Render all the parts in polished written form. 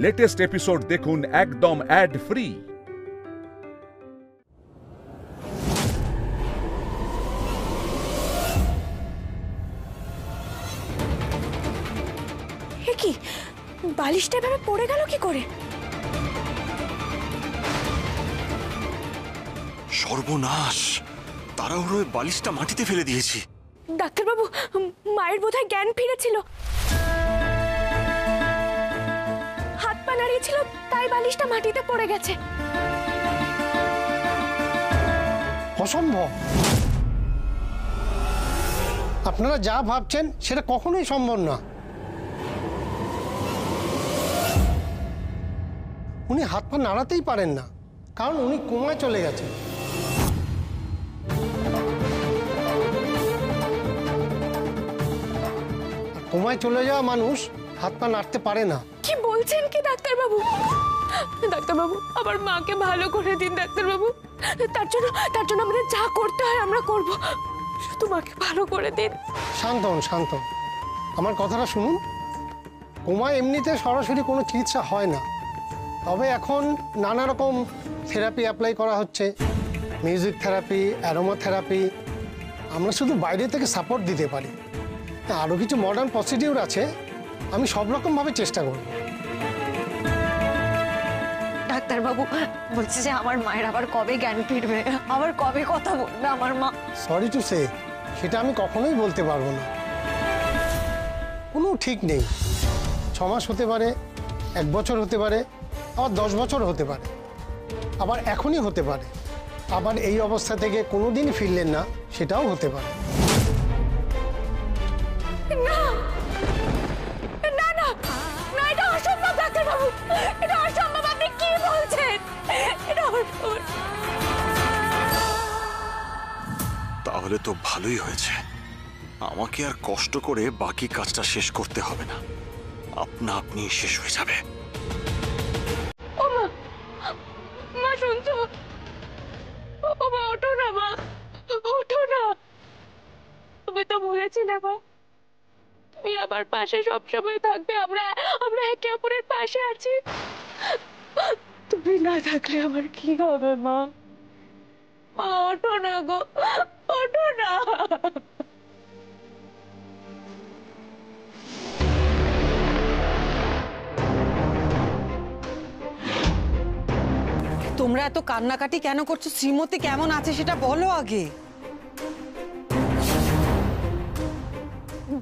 Latest episode দেখুন একদম add free. কি বালিশটা এভাবে পড়ে গেল কি করে? সর্বনাশ, তাড়াহুড়োয় বালিশটা মাটিতে ফেলে দিয়েছি। ডাক্তারবাবু, মায়ের বোধহয় জ্ঞান ফিরেছিল, হাত পা নাড়িয়েছিল, তাই বালিশটা মাটিতে পড়ে গেছে। অসম্ভব, আপনারা যা ভাবছেন সেটা কখনোই সম্ভব না। উনি হাত পা নাড়াতেই পারেন না, কারণ উনি কোমায় চলে গেছেন। কোমায় চলে যাওয়া মানুষ হাত পা নাড়তে পারে না। কি বলছেন কি ডাক্তারবাবু? ডাক্তারবাবু, আমার মাকে ভালো করে দিন ডাক্তারবাবু। তার জন্য আমাদের যা করতে হয় আমরা করব, শুধু মাকে ভালো করে দিন। শান্ত হন, শান্ত হন। আমার কথাটা শুনুন। কোমায় এমনিতে সরাসরি কোনো চিকিৎসা হয় না, তবে এখন নানা রকম থেরাপি অ্যাপ্লাই করা হচ্ছে, মিউজিক থেরাপি, অ্যারোমা থেরাপি। আমরা শুধু বাইরে থেকে সাপোর্ট দিতে পারি। আরও কিছু মডার্ন প্রসিডিউর আছে, আমি সব রকমভাবে চেষ্টা করব। ডাক্তারবাবু, বলছি যে আমার মায়ের আবার কবে জ্ঞান ফিরবে, আবার কবে কথা বলবে আমার মা? সরি টু সে, সেটা আমি কখনোই বলতে পারবো না। কোনো ঠিক নেই, 6 মাস হতে পারে, 1 বছর হতে পারে, আবার 10 বছর হতে পারে, আবার এখনই হতে পারে, আবার এই অবস্থা থেকে কোনোদিন ফিরলেন না, সেটাও হতে পারে। না না না না, এটা অসম্ভব ডাক্তারবাবু, এটা অসম্ভব। আপনি কি বলছেন? এটা অসম্ভব। তাহলে তো ভালোই হয়েছে, আমাকে আর কষ্ট করে বাকি কাজটা শেষ করতে হবে না, আপনা আপনি শেষ হয়ে যাবে। ও মা, মা শুনছো? ও মা, ওঠো না মা, ওঠো না। তুমি তো বলেছিলে মা, তুমি আমার পাশে সবসময় থাকবে, আমরা একে অপরের পাশে আছি। তুমি না থাকলে আমার কি হবে মা? মা ওঠো না গো, ওঠো না। তোমরা এত কান্নাকাটি কেন করছো? শ্রীমতী কেমন আছে সেটা বলো আগে।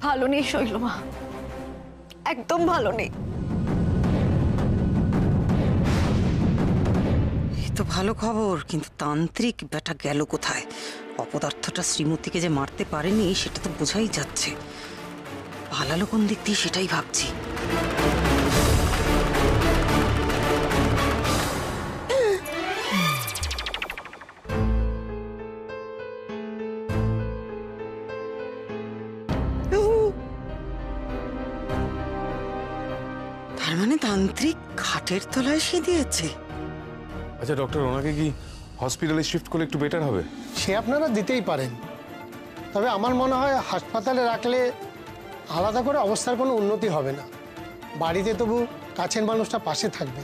ভালো নেই শৈল মা, একদম ভালো নেই। এই তো ভালো খবর, কিন্তু তান্ত্রিক ব্যাটা গেল কোথায়? অপদার্থটা শ্রীমতীকে যে মারতে পারেনি সেটা তো বোঝাই যাচ্ছে। পালালো কোন দিক দিয়ে সেটাই ভাবছি। তার মানে তান্ত্রিক খাটের তলায় সে দিয়েছে। আচ্ছা ডক্টর, ওনাকে কি হসপিটালে শিফট করলে একটু বেটার হবে? সে আপনারা দিতেই পারেন, তবে আমার মনে হয় হাসপাতালে রাখলে আলাদা করে অবস্থার কোনো উন্নতি হবে না। বাড়িতে তবু কাছের মানুষটা পাশে থাকবে।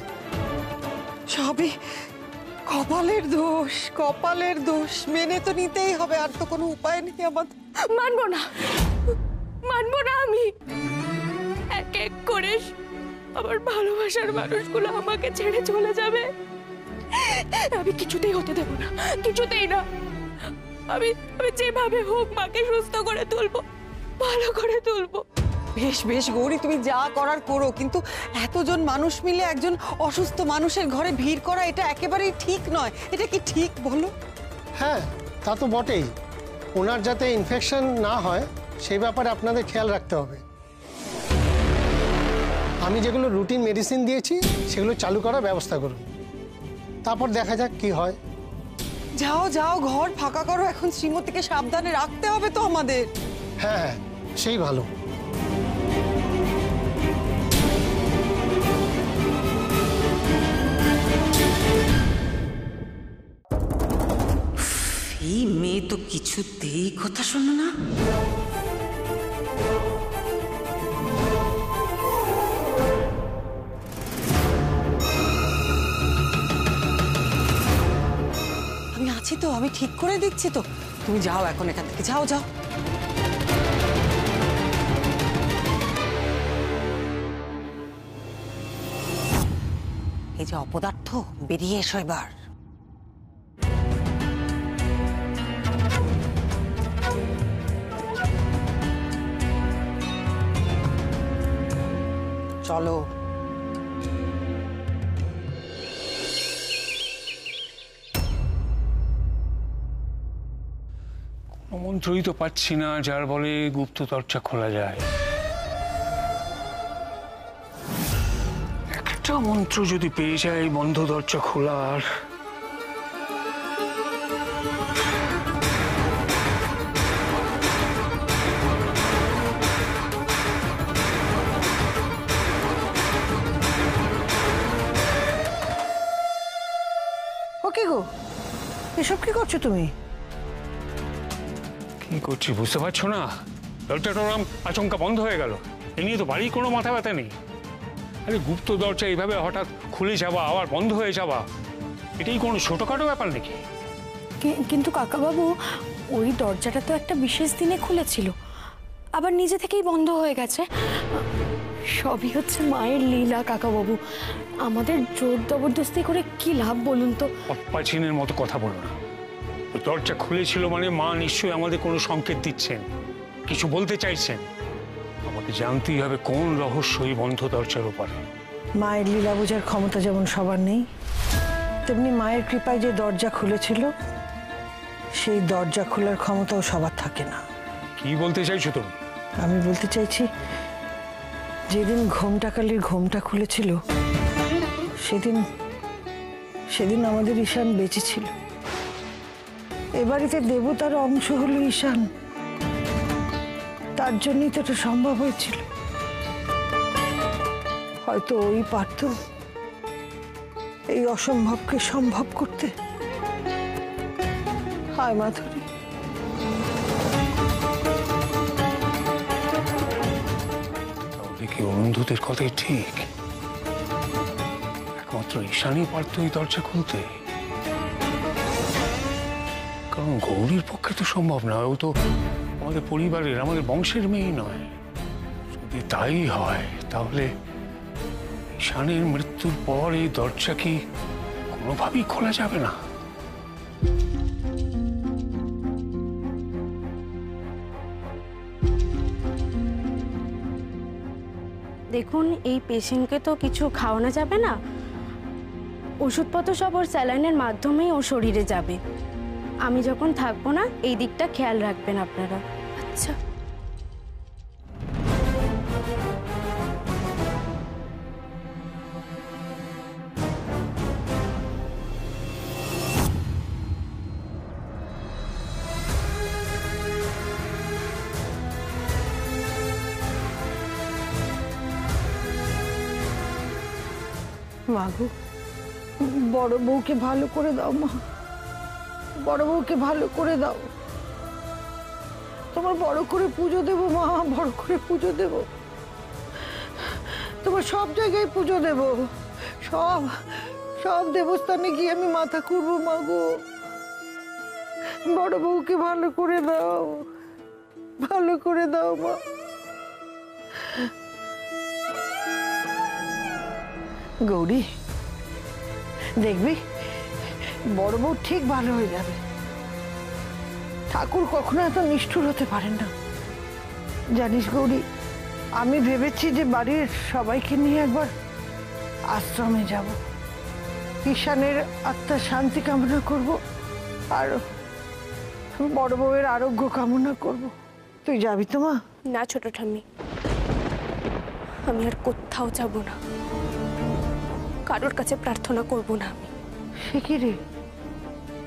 সবে কপালের দোষ, কপালের দোষ মেনে তো নিতেই হবে, আর তো কোনো উপায় নেই আমাদের। মানবো না, মানবো না আমি। এক এক করে আমার ভালোবাসার মানুষগুলো আমাকে ছেড়ে চলে যাবে, আমি কিছুতেই হতে দেব না, কিছুতেই না। আমি যেভাবে হোক মাকে সুস্থ করে তুলবো, ভালো করে তুলবো। বেশ বেশ গৌরী, তুমি যা করার করো, কিন্তু এতজন মানুষ মিলে একজন অসুস্থ মানুষের ঘরে ভিড় করা এটা একেবারেই ঠিক নয়। এটা কি ঠিক বলো? হ্যাঁ, তা তো বটেই। ওনার যাতে ইনফেকশন না হয় সেই ব্যাপারে আপনাদের খেয়াল রাখতে হবে। আমি যেগুলো রুটিন মেডিসিন দিয়েছি সেগুলো চালু করার ব্যবস্থা করুন, তারপর দেখা যাক কি হয়। যাও যাও, ঘর ফাঁকা করো, এখন শ্রীমতীকে সাবধানে রাখতে হবে তো আমাদের। হ্যাঁ হ্যাঁ, সেই ভালো। এই মেয়ে তো কিছুতেই কথা শোনো না। আছি তো, আমি ঠিক করে দিচ্ছি তো। তুমি যাও এখন এখান থেকে, যাও যাও। এই যে অপদার্থ, বেরিয়ে এসো এবার। চলো। মন্ত্রই তো পাচ্ছি না যার বলে গুপ্ত দরজা খোলা যায়। একটা মন্ত্র যদি পেয়ে যায় বন্ধ দরজা খোলার, ওকে গো, এসব কি করছো তুমি? কি করছি বুঝতে পারছো না? দরজাটা ওরম আচমকা বন্ধ হয়ে গেল, এ নিয়ে তো বাড়ির কোনো মাথা ব্যথা নেই। আরে গুপ্ত দরজা এইভাবে হঠাৎ খুলে যাওয়া আবার বন্ধ হয়ে যাওয়া, এটাই কোনো ছোটখাটো ব্যাপার নাকি? কিন্তু কাকাবাবু, ওই দরজাটা তো একটা বিশেষ দিনে খুলেছিল, আবার নিজে থেকেই বন্ধ হয়ে গেছে। সবই হচ্ছে মায়ের লীলা কাকাবাবু। আমাদের জোর জবরদস্তি করে কি লাভ বলুন তো? অপ্পাচিনের মতো কথা বলো না। দরজা খুলেছিল মানে মা নিশ্চয়ই আমাদের কোনো সংকেত দিচ্ছেন, কিছু বলতে চাইছেন। আমাকে জানতেই হবে কোন রহস্যই বন্ধ দরজার উপরে। মায়ের লীলা বোঝার ক্ষমতা যেমন সবার নেই, তেমনি মায়ের কৃপায় যে দরজা খুলেছিল সেই দরজা খোলার ক্ষমতাও সবার থাকে না। কি বলতে চাইছো তুমি? আমি বলতে চাইছি, যেদিন ঘোমটাকালির ঘোমটা খুলেছিল সেদিন আমাদের ঈশান বেঁচে ছিল। এ বাড়িতে দেবতার অংশ হলো ঈশান, তার জন্যই তো এটা সম্ভব হয়েছিল। হয়তো ওই পারত এই অসম্ভবকে সম্ভব করতে। হায় মাধুরী, তাহলে কি অরুন্ধুতের কথাই ঠিক? একমাত্র ঈশানই পারত এই দরজা খুলতে, কারণ গৌরীর পক্ষে তো সম্ভব নয়। ও তো আমাদের পরিবারের, আমাদের বংশের মেয়ে নয়। যদি তাই হয় তাহলে ঈশানের মৃত্যুর পর এই দরজা কি কোনোভাবেই খোলা যাবে না? দেখুন, এই পেশেন্টকে তো কিছু খাওয়ানো যাবে না, ওষুধপত্র সব ওর স্যালাইনের মাধ্যমেই ওর শরীরে যাবে। আমি যখন থাকবো না, এই দিকটা খেয়াল রাখবেন আপনারা। আচ্ছা। মাগো, বড় বউকে ভালো করে দাও মা, বড় বউকে ভালো করে দাও। তোমার বড় করে পুজো দেবো মা, বড় করে পুজো দেব। তোমার সব জায়গায় পুজো দেব, সব সব দেবস্থানে গিয়ে আমি মাথা খুঁড়বো মাগো। বড় বউকে ভালো করে দাও, ভালো করে দাও মা। গৌরী, দেখবি বড় বউ ঠিক ভালো হয়ে যাবে। ঠাকুর কখনো এত নিষ্ঠুর হতে পারেন না। জানিস গৌরী, আমি ভেবেছি যে বাড়ির সবাইকে নিয়ে একবার আশ্রমে যাব, ঈশানের আত্মার শান্তি কামনা করব, আর বড় বউয়ের আরোগ্য কামনা করব। তুই যাবি তো মা? না ছোট ঠাম্মি, আমি আর কোথাও যাব না, কারোর কাছে প্রার্থনা করব না আমি। সে কি রে,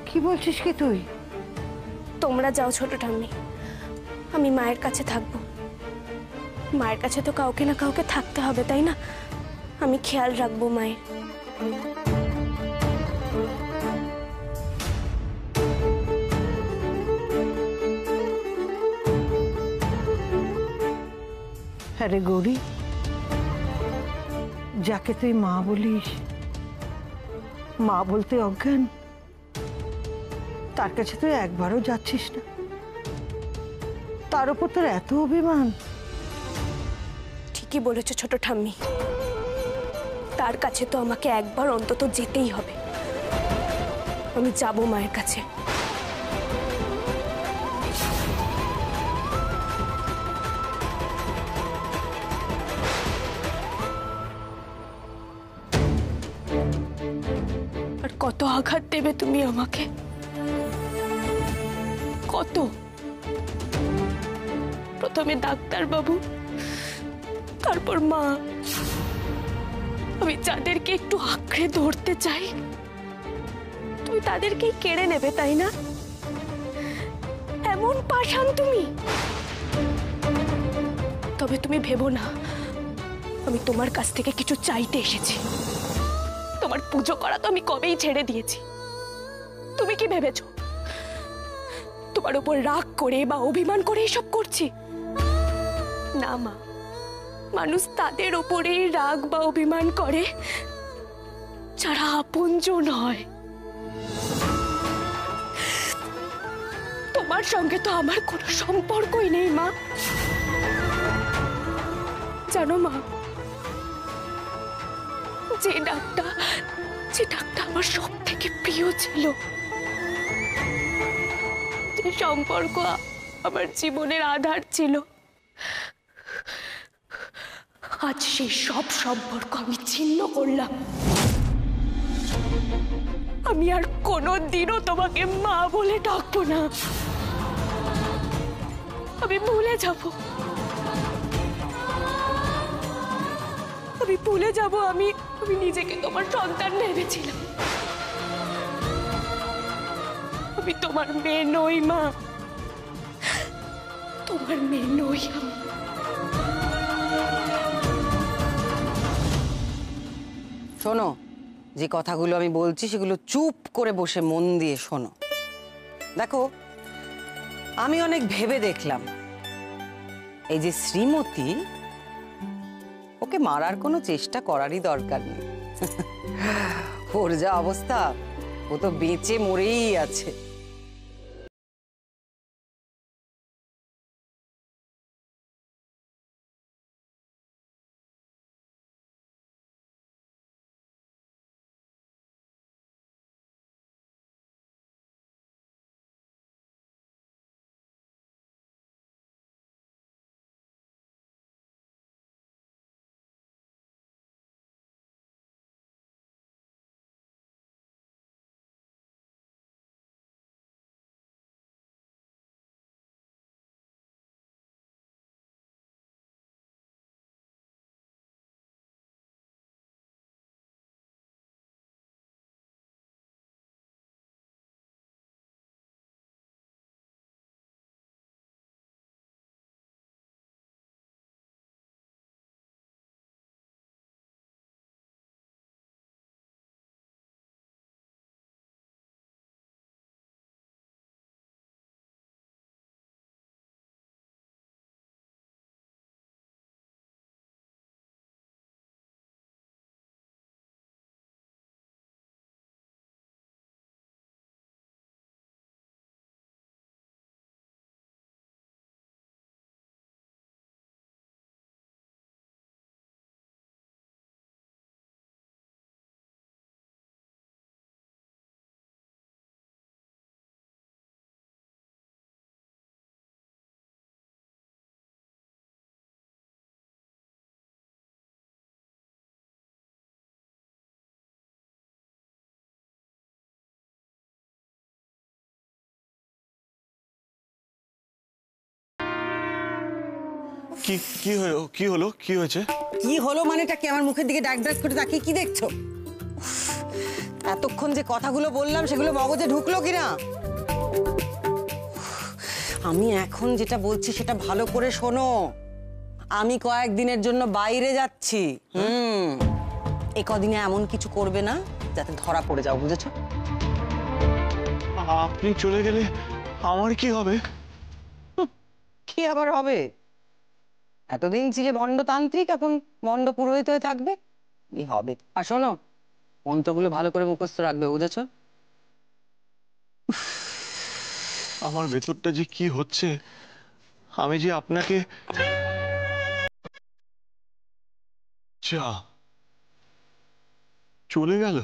কি বলছিস কি তুই? তোমরা যাও ছোট ঠাম্মি, আমি মায়ের কাছে থাকবো। মায়ের কাছে তো কাউকে না কাউকে থাকতে হবে, তাই না? আমি খেয়াল রাখবো মায়ের। হ্যাঁ রে গৌরী, যাকে তুই মা বলিস, মা বলতে অজ্ঞান, তার কাছে তুই একবারও যাচ্ছিস না, তার উপর তোর এত অভিমান। ঠিকই বলেছ ছোট ঠাম্মি, তার কাছে তো আমাকে একবার অন্তত যেতেই হবে। আমি যাব মায়ের কাছে। আর কত আঘাত দেবে তুমি আমাকে, কত? প্রথমে ডাক্তার বাবু, তারপর মা। আমি যাদেরকে একটু আঁকড়ে ধরতে চাই তুমি তাদেরকেই কেড়ে নেবে, তাই না? এমন পাষাণ তুমি। তবে তুমি ভেবো না আমি তোমার কাছ থেকে কিছু চাইতে এসেছি। তোমার পুজো করা তো আমি কবেই ছেড়ে দিয়েছি। তুমি কি ভেবেছো তোমার উপর রাগ করে বা অভিমান করে এসব করছি? না মা, মানুষ তাদের উপরেই রাগ বা অভিমান করে যারা আপনজন হয়। তোমার সঙ্গে তো আমার কোনো সম্পর্কই নেই মা। জানো মা, যে ডাকটা আমার সব থেকে প্রিয় ছিল, যে সম্পর্ক আমার জীবনের আধার ছিল, আজ সেই সব সম্পর্ক আমি ছিন্ন করলাম। আমি আর কোনোদিনও তোমাকে মা বলে ডাকবো না। আমি ভুলে যাব, আমি ভুলে যাব আমি নিজেকে তোমার সন্তান ভেবেছিলাম। আমি তোমার মেয়ে নই মা, তোমার মেয়ে নই আমি। শোনো, যে কথাগুলো আমি বলছি সেগুলো চুপ করে বসে মন দিয়ে শোনো। দেখো, আমি অনেক ভেবে দেখলাম, এই যে শ্রীমতী, ওকে মারার কোনো চেষ্টা করারই দরকার নেই। ওর যা অবস্থা, ও তো বেঁচে মরেই আছে। কি হলো কি হয়েছে? কি হলো মানেটা কি? আমার মুখের দিকে ডাক ডাক করে তাকিয়ে কি দেখছো? এতক্ষণ যে কথাগুলো বললাম সেগুলো মগজে ঢুকলো কিনা? আমি এখন যেটা বলছি সেটা ভালো করে শোনো। আমি কয়েকদিনের জন্য বাইরে যাচ্ছি। এই কদিনে এমন কিছু করবে না যাতে ধরা পড়ে যাও, বুঝেছো? আপনি চলে গেলে আমার কি হবে? কি আবার হবে? এতদিন ছিলে ভণ্ডতান্ত্রিক, এখন ভণ্ড পুরোহিত হয়ে থাকবে, কি হবে? আর শোনো, মন্ত্রগুলো ভালো করে মুখস্থ রাখবে, বুঝেছো? আমার ভেতরটা যে কি হচ্ছে, আমি যে আপনাকে চলে গেল।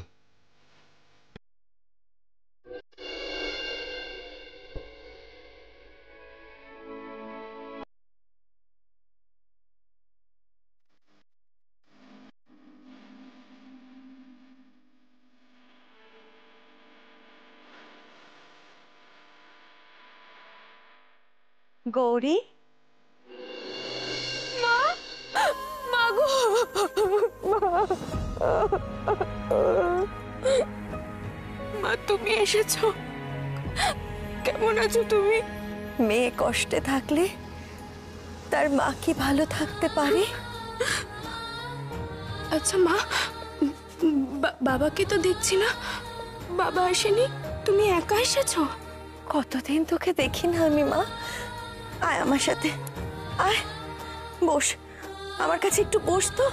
গৌরী, মাগো, মা তুমি এসেছো? কেমন আছো তুমি? মেয়ে কষ্টে থাকলে তার মা কি ভালো থাকতে পারে? আচ্ছা মা, বাবাকে তো দেখছি না, বাবা আসেনি, তুমি একা এসেছো? কতদিন তোকে দেখি না আমি মা। আয় আমার সাথে, আয় বস, আমার কাছে একটু বস তো।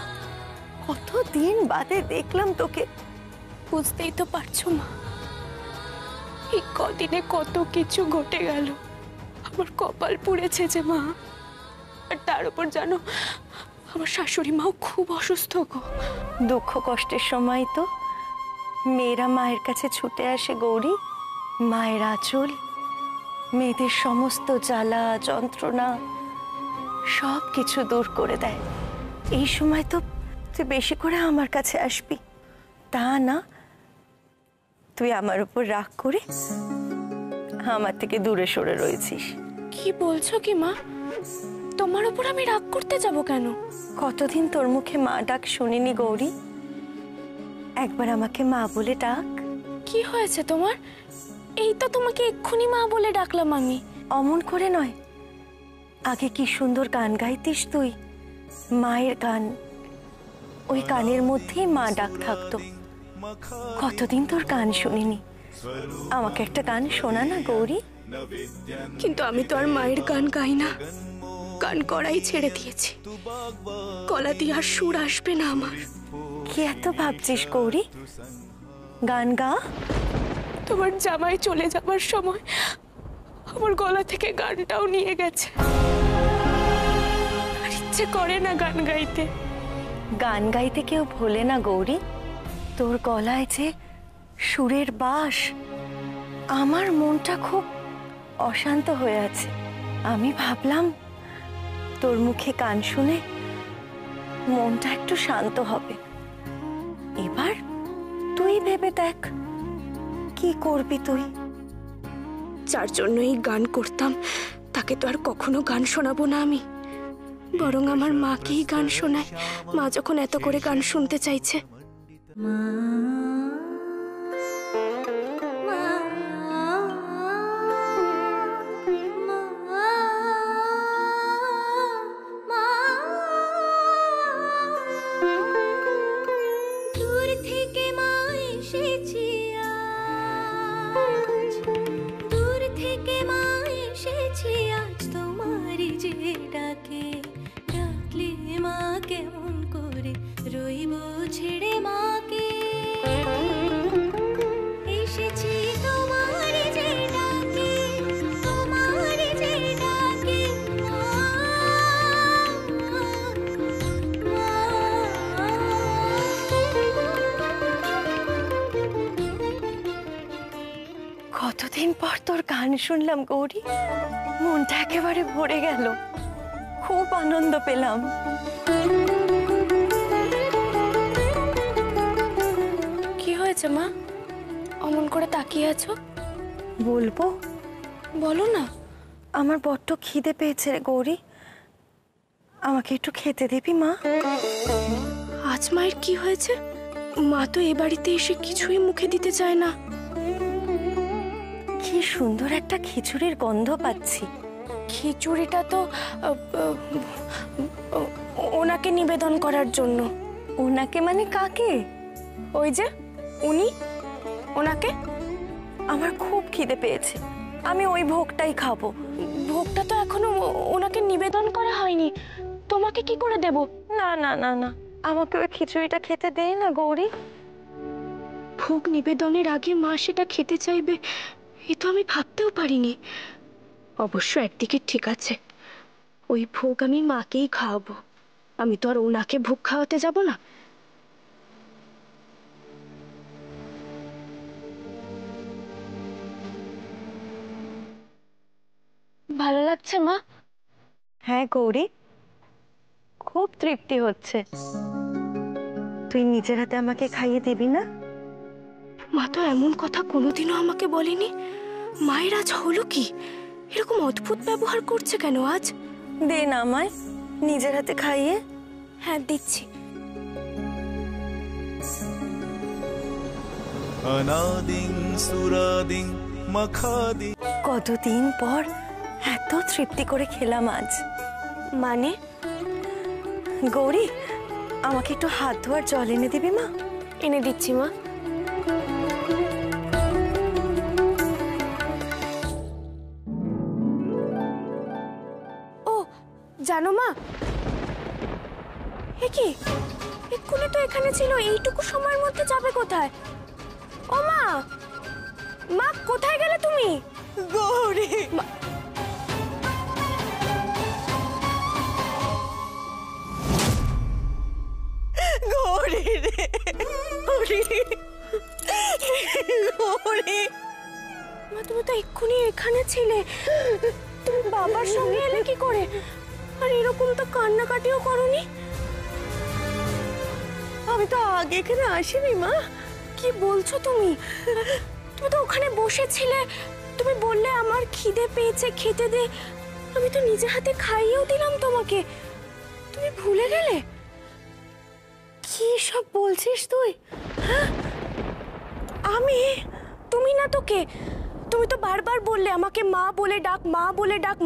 কতদিন বাদে দেখলাম তোকে। বুঝতেই তো পারছো মা, এই কদিনে কত কিছু ঘটে গেল। আমার কপাল পুড়েছে যে মা। আর তার উপর জানো, আমার শাশুড়ি মাও খুব অসুস্থ গো। দুঃখ কষ্টের সময় তো মেয়েরা মায়ের কাছে ছুটে আসে গৌরী। মায়ের আঁচল মেয়েদের সমস্ত জ্বালা যন্ত্রণা সব কিছু দূর করে দেয়। এই সময় তো তুই বেশি করে আমার কাছে আসবি, তা না তুই আমার উপর রাগ করে আমার থেকে দূরে সরে রয়েছিস। কি বলছো কি মা? তোমার উপর আমি রাগ করতে যাব কেন? কতদিন তোর মুখে মা ডাক শুনিনি গৌরী। একবার আমাকে মা বলে ডাক। কি হয়েছে তোমার? এই তো তোমাকে এক্ষুনি মা বলে ডাকলাম আমি। অমন করে নয়, আগে কি সুন্দর গান গাইতিস তুই, মায়ের গান। ওই গানের মধ্যেই মা ডাক থাকতো। কতদিন তোর গান শুনিনি, আমাকে একটা গান শোনা না গৌরী। কিন্তু আমি তো আর মায়ের গান গাই না, গান করাই ছেড়ে দিয়েছি। গলা দিয়ে আর সুর আসবে না আমার। কি এত ভাবছিস গৌরী? গান গা। তোমার জামাই চলে যাবার সময় আমার গলা থেকে গানটাও নিয়ে গেছে, আর ইচ্ছে করে না গান গাইতে। গান গাইতে কেউ ভোলে না গৌরী। তোর গলায় যে সুরের বাস, আমার মনটা খুব অশান্ত হয়ে আছে। আমি ভাবলাম তোর মুখে গান শুনে মনটা একটু শান্ত হবে। এবার তুই ভেবে দেখ কি করবি তুই। যার জন্য এই গান করতাম তাকে তো আর কখনো গান শোনাবো না আমি, বরং আমার মাকেই গান শোনায়। মা যখন এত করে গান শুনতে চাইছে। কেমন করে রইব ছেড়ে মাকে, এসেছি তোমার যে ডাকে, তোমার যে ডাকে কতদিন পর তোর গান শুনলাম গৌরী, মনটা একেবারে ভরে গেল, খুব আনন্দ পেলাম। কি হয়েছে মা, অমন করে তাকিয়ে আছো? বলবো? বলো না। আমার বড্ড খিদে পেয়েছে রে গৌরী, আমাকে একটু খেতে দিবি মা? আজ মায়ের কি হয়েছে? মা তো এ বাড়িতে এসে কিছুই মুখে দিতে চায় না। কি সুন্দর একটা খিচুড়ির গন্ধ পাচ্ছি। খিচুড়িটা তো ওনাকে নিবেদন করার জন্য। ওনাকে মানে কাকে? ওই যে উনি, ওনাকে। আমার খুব খিদে পেয়েছে, আমি ওই ভোগটাই খাবো। ভোগটা তো এখনো ওনাকে নিবেদন করা হয়নি, তোমাকে কি করে দেব? না না না না, আমাকে ওই খিচুড়িটা খেতে দে না গৌরী। ভোগ নিবেদনের আগে মা সেটা খেতে চাইবে, এ তো আমি ভাবতেও পারিনি। অবশ্য একদিকে ঠিক আছে, ওই ভোগ আমি মাকেই খাওয়াবো, আমি তো আর ওনাকে ভোগ খাওয়াতে যাব না। ভালো লাগছে মা? হ্যাঁ গৌরী, খুব তৃপ্তি হচ্ছে। তুই নিজের হাতে আমাকে খাইয়ে দিবি না? মা তো এমন কথা কোনোদিনও আমাকে বলেনি। মায়ের আজ হলো কি? এরকম অদ্ভুত ব্যবহার করছে কেন আজ? দে না আমায় নিজের হাতে খাইয়ে। হ্যাঁ দিচ্ছি। কতদিন পর এত তৃপ্তি করে খেলাম আজ। মানে? গৌরী, আমাকে একটু হাত ধোয়ার জল এনে দিবি মা? এনে দিচ্ছি মা। ও জানো মা, এ কি এক্ষুনি তো এখানে ছিল, এইটুকু সময়ের মধ্যে যাবে কোথায়? ও মা, মা কোথায় গেলে তুমি? গৌরী, গৌরী রে, গৌরী, গৌরী। মা তুমি তো এক্ষুনি এখানে ছিলে, তুমি বাবার সঙ্গে এলে কি করে? আর এরকম তো কান্নাকাটিও করনি। আমি তো আগে এখানে আসিনি মা। কি বলছো তুমি? তুমি তো ওখানে বসেছিলে, তুমি বললে আমার খিদে পেয়েছে, খেতে দে। আমি তো নিজের হাতে খাইয়েও দিলাম তোমাকে, তুমি ভুলে গেলে? কি সব বলছিস তুই? হ্যাঁ আমি, তুমি না তো কে? তুমি তো বারবার বললে আমাকে মা বলে ডাক, মা বলে ডাক।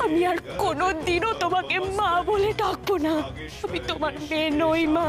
আমি আর কোনোদিনও তোমাকে মা বলে ডাকবো না, আমি তোমার মেয়ে নই মা।